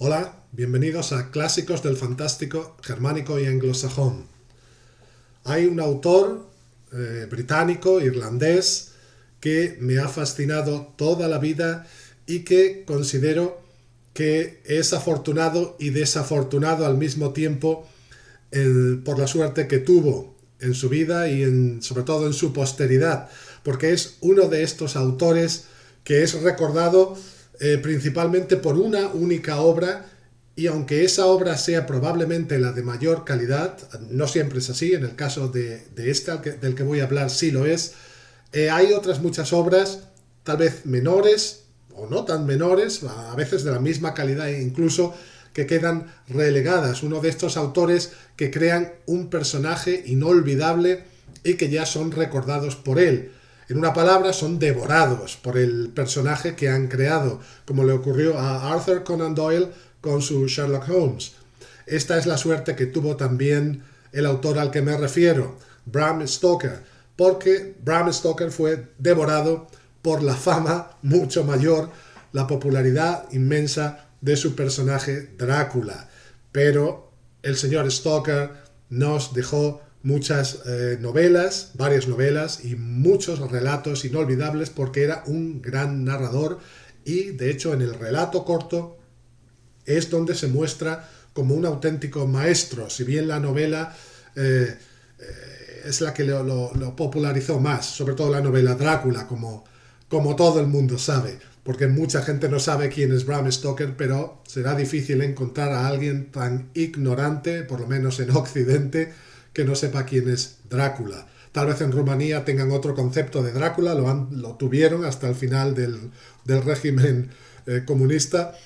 Hola, bienvenidos a Clásicos del Fantástico Germánico y Anglosajón. Hay un autor británico, irlandés, que me ha fascinado toda la vida y que considero que es afortunado y desafortunado al mismo tiempo por la suerte que tuvo en su vida y sobre todo en su posteridad, porque es uno de estos autores que es recordado principalmente por una única obra, y aunque esa obra sea probablemente la de mayor calidad, no siempre es así, en el caso de este del que voy a hablar sí lo es, hay otras muchas obras, tal vez menores o no tan menores, a veces de la misma calidad incluso, que quedan relegadas. Uno de estos autores que crean un personaje inolvidable y que ya son recordados por él. En una palabra, son devorados por el personaje que han creado, como le ocurrió a Arthur Conan Doyle con su Sherlock Holmes. Esta es la suerte que tuvo también el autor al que me refiero, Bram Stoker, porque Bram Stoker fue devorado por la fama mucho mayor, la popularidad inmensa de su personaje Drácula. Pero el señor Stoker nos dejó muchas novelas, varias novelas y muchos relatos inolvidables, porque era un gran narrador y de hecho en el relato corto es donde se muestra como un auténtico maestro, si bien la novela es la que lo popularizó más, sobre todo la novela Drácula, como todo el mundo sabe, porque mucha gente no sabe quién es Bram Stoker, pero será difícil encontrar a alguien tan ignorante, por lo menos en Occidente, que no sepa quién es Drácula. Tal vez en Rumanía tengan otro concepto de Drácula, lo tuvieron hasta el final del régimen comunista,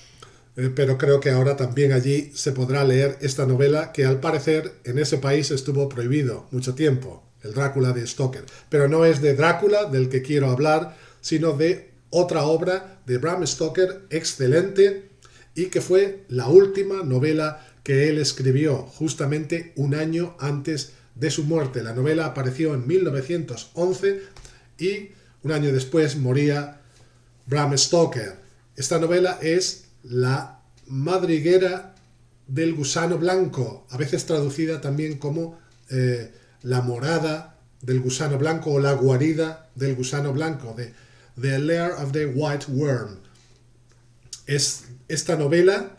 pero creo que ahora también allí se podrá leer esta novela, que al parecer en ese país estuvo prohibido mucho tiempo, el Drácula de Stoker. Pero no es de Drácula del que quiero hablar, sino de otra obra de Bram Stoker excelente, y que fue la última novela que él escribió justamente un año antes de su muerte. La novela apareció en 1911 y un año después moría Bram Stoker. Esta novela es La madriguera del gusano blanco, a veces traducida también como La morada del gusano blanco o La guarida del gusano blanco, de The Lair of the White Worm. Es esta novela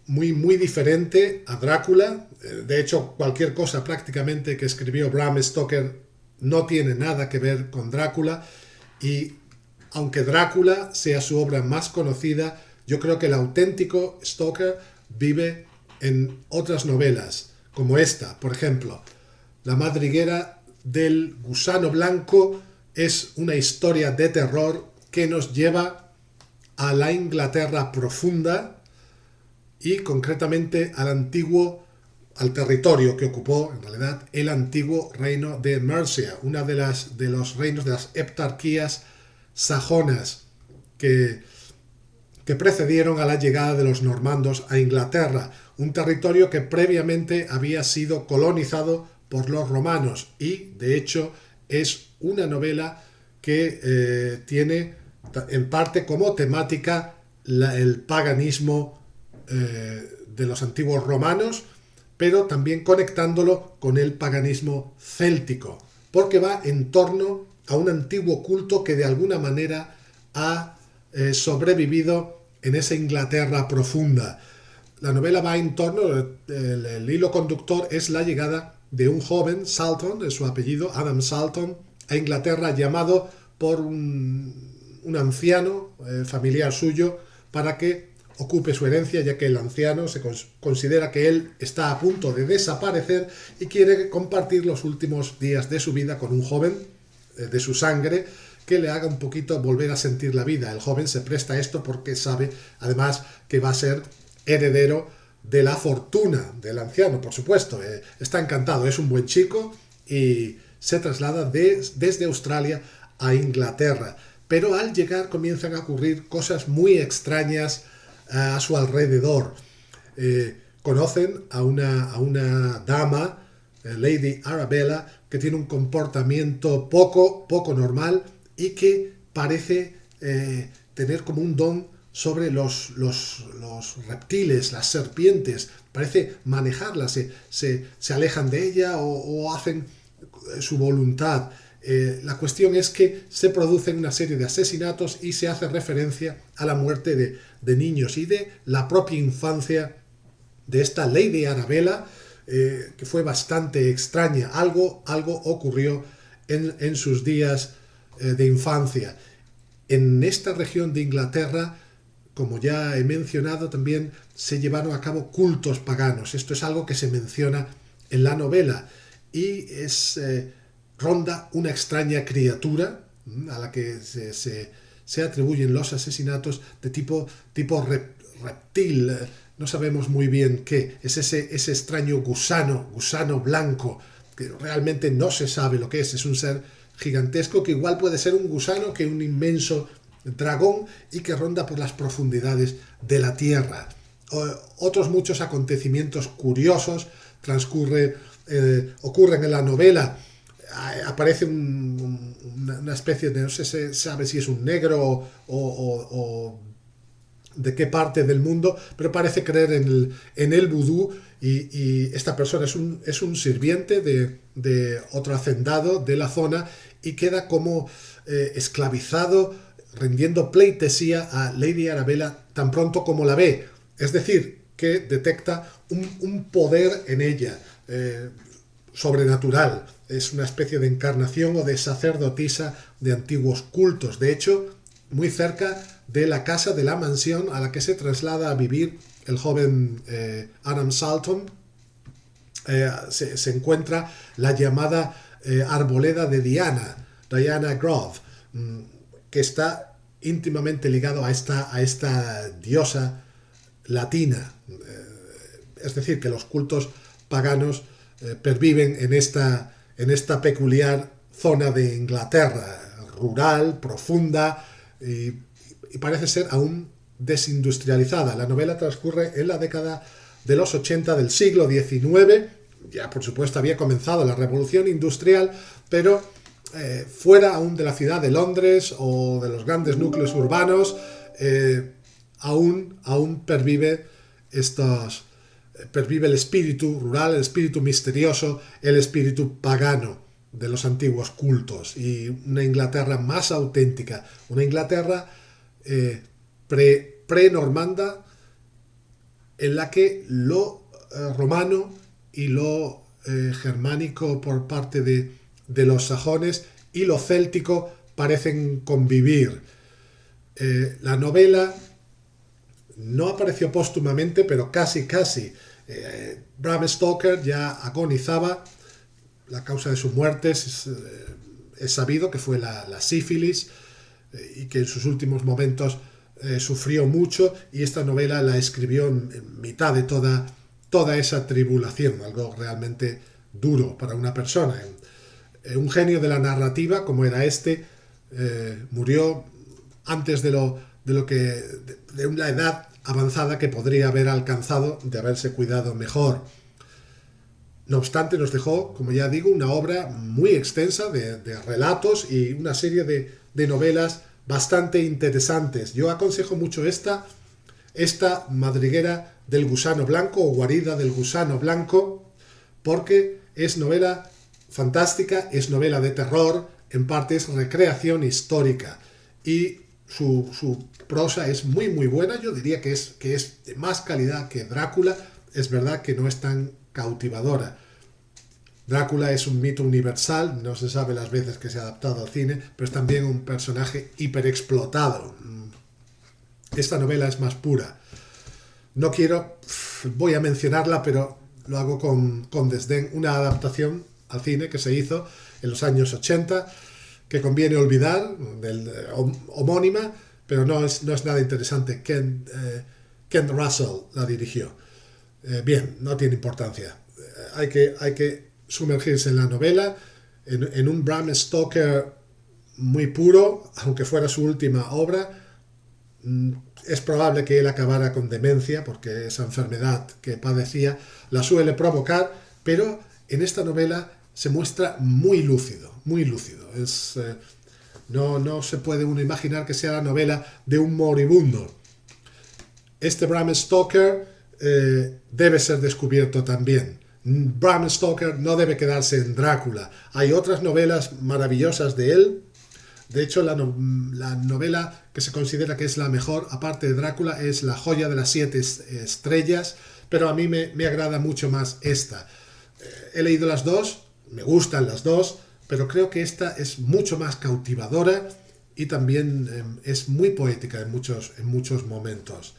muy diferente a Drácula. De hecho, cualquier cosa prácticamente que escribió Bram Stoker no tiene nada que ver con Drácula, y aunque Drácula sea su obra más conocida, yo creo que el auténtico Stoker vive en otras novelas, como esta, por ejemplo. La madriguera del gusano blanco es una historia de terror que nos lleva a la Inglaterra profunda y concretamente al territorio que ocupó en realidad el antiguo reino de Mercia, una de los reinos de las heptarquías sajonas que precedieron a la llegada de los normandos a Inglaterra, un territorio que previamente había sido colonizado por los romanos, y de hecho es una novela que tiene en parte como temática el paganismo de los antiguos romanos, pero también conectándolo con el paganismo céltico, porque va en torno a un antiguo culto que de alguna manera ha sobrevivido en esa Inglaterra profunda. La novela va en torno, el hilo conductor es la llegada de un joven, Salton, es su apellido, Adam Salton, a Inglaterra, llamado por un anciano familiar suyo para que ocupe su herencia, ya que el anciano se considera que él está a punto de desaparecer y quiere compartir los últimos días de su vida con un joven de su sangre que le haga un poquito volver a sentir la vida. El joven se presta a esto porque sabe además que va a ser heredero de la fortuna del anciano, por supuesto. Está encantado, es un buen chico y se traslada desde Australia a Inglaterra. Pero al llegar comienzan a ocurrir cosas muy extrañas a su alrededor. Conocen a una dama, Lady Arabella, que tiene un comportamiento poco normal y que parece tener como un don sobre los reptiles, las serpientes, parece manejarlas, se alejan de ella o hacen su voluntad. La cuestión es que se producen una serie de asesinatos y se hace referencia a la muerte de niños y de la propia infancia de esta Lady Arabella, que fue bastante extraña. Algo ocurrió en sus días de infancia. En esta región de Inglaterra, como ya he mencionado, también se llevaron a cabo cultos paganos. Esto es algo que se menciona en la novela y ronda una extraña criatura a la que se atribuyen los asesinatos de tipo reptil. No sabemos muy bien qué. Es ese extraño gusano blanco, que realmente no se sabe lo que es. Es un ser gigantesco que igual puede ser un gusano que un inmenso dragón y que ronda por las profundidades de la tierra. Otros muchos acontecimientos curiosos ocurren en la novela. Aparece una especie de, no sé si sabe si es un negro o de qué parte del mundo, pero parece creer en el vudú y esta persona es un sirviente de otro hacendado de la zona y queda como esclavizado, rindiendo pleitesía a Lady Arabella tan pronto como la ve. Es decir, que detecta un poder en ella, sobrenatural. Es una especie de encarnación o de sacerdotisa de antiguos cultos. De hecho, muy cerca de la casa, de la mansión a la que se traslada a vivir el joven Adam Salton, se encuentra la llamada arboleda de Diana Grove, que está íntimamente ligado a esta diosa latina. Es decir, que los cultos paganos perviven en esta peculiar zona de Inglaterra, rural, profunda y parece ser aún desindustrializada. La novela transcurre en la década de los 80 del siglo XIX. Ya, por supuesto, había comenzado la revolución industrial, pero fuera aún de la ciudad de Londres o de los grandes núcleos urbanos, aún pervive el espíritu rural, el espíritu misterioso, el espíritu pagano de los antiguos cultos y una Inglaterra más auténtica, una Inglaterra pre-normanda en la que lo romano y lo germánico por parte de los sajones y lo céltico parecen convivir. La novela no apareció póstumamente, pero casi. Bram Stoker ya agonizaba. La causa de su muerte es sabido que fue la sífilis y que en sus últimos momentos sufrió mucho y esta novela la escribió en mitad de toda esa tribulación, algo realmente duro para una persona. Un genio de la narrativa como era murió antes de una edad avanzada que podría haber alcanzado de haberse cuidado mejor. No obstante, nos dejó, como ya digo, una obra muy extensa de relatos y una serie de novelas bastante interesantes. Yo aconsejo mucho esta Madriguera del Gusano Blanco o Guarida del Gusano Blanco, porque es novela fantástica, es novela de terror, en parte es recreación histórica y su prosa es muy buena. Yo diría que es de más calidad que Drácula. Es verdad que no es tan cautivadora. Drácula es un mito universal, no se sabe las veces que se ha adaptado al cine, pero es también un personaje hiperexplotado. Esta novela es más pura. Voy a mencionarla, pero lo hago con desdén. Una adaptación al cine que se hizo en los años 80, que conviene olvidar, homónima, pero no es nada interesante. Ken Russell la dirigió. Bien, no tiene importancia. Hay que sumergirse en la novela, en un Bram Stoker muy puro, aunque fuera su última obra. Es probable que él acabara con demencia, porque esa enfermedad que padecía la suele provocar, pero en esta novela se muestra muy lúcido. No se puede uno imaginar que sea la novela de un moribundo. este Bram Stoker debe ser descubierto también. Bram Stoker no debe quedarse en Drácula. Hay otras novelas maravillosas de él. De hecho, la novela que se considera que es la mejor, aparte de Drácula, es La joya de las 7 estrellas, pero a mí me agrada mucho más esta. He leído las dos, me gustan las dos, pero creo que esta es mucho más cautivadora y también es muy poética en muchos momentos.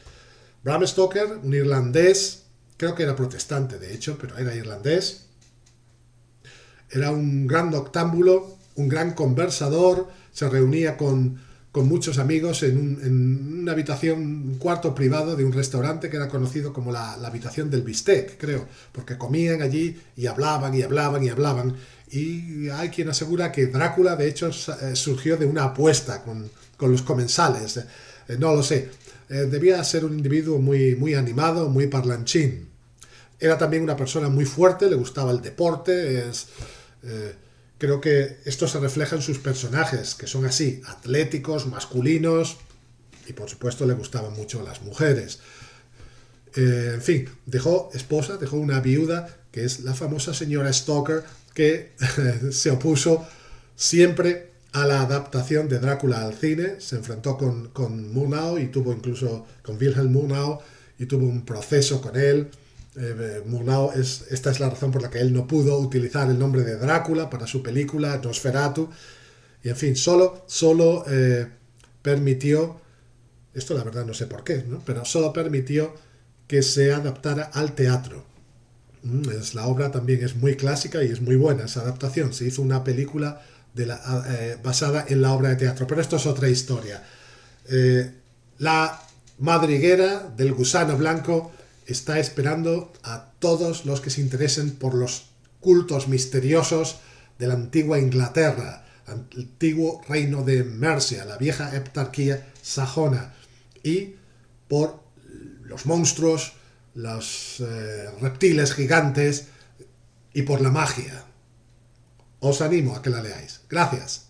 Bram Stoker, un irlandés, creo que era protestante de hecho, pero era irlandés, era un gran noctámbulo, un gran conversador, se reunía con muchos amigos en una habitación, un cuarto privado de un restaurante que era conocido como la habitación del bistec, creo, porque comían allí y hablaban y hablaban y hablaban. Y hay quien asegura que Drácula, de hecho, surgió de una apuesta con los comensales. No lo sé. Debía ser un individuo muy animado, muy parlanchín. Era también una persona muy fuerte, le gustaba el deporte. Creo que esto se refleja en sus personajes, que son así, atléticos, masculinos, y por supuesto le gustaban mucho las mujeres. En fin, dejó esposa, dejó una viuda, que es la famosa señora Stoker, que se opuso siempre a la adaptación de Drácula al cine, se enfrentó con Murnau y tuvo incluso con Wilhelm Murnau y tuvo un proceso con él. Murnau esta es la razón por la que él no pudo utilizar el nombre de Drácula para su película Nosferatu, y en fin, solo permitió, esto la verdad no sé por qué, ¿no? Pero solo permitió que se adaptara al teatro. La obra también es muy clásica y es muy buena esa adaptación. Se hizo una película basada en la obra de teatro, pero esto es otra historia. La madriguera del gusano blanco está esperando a todos los que se interesen por los cultos misteriosos de la antigua Inglaterra, antiguo reino de Mercia, la vieja heptarquía sajona, y por los monstruos, los reptiles gigantes y por la magia. Os animo a que la leáis. Gracias.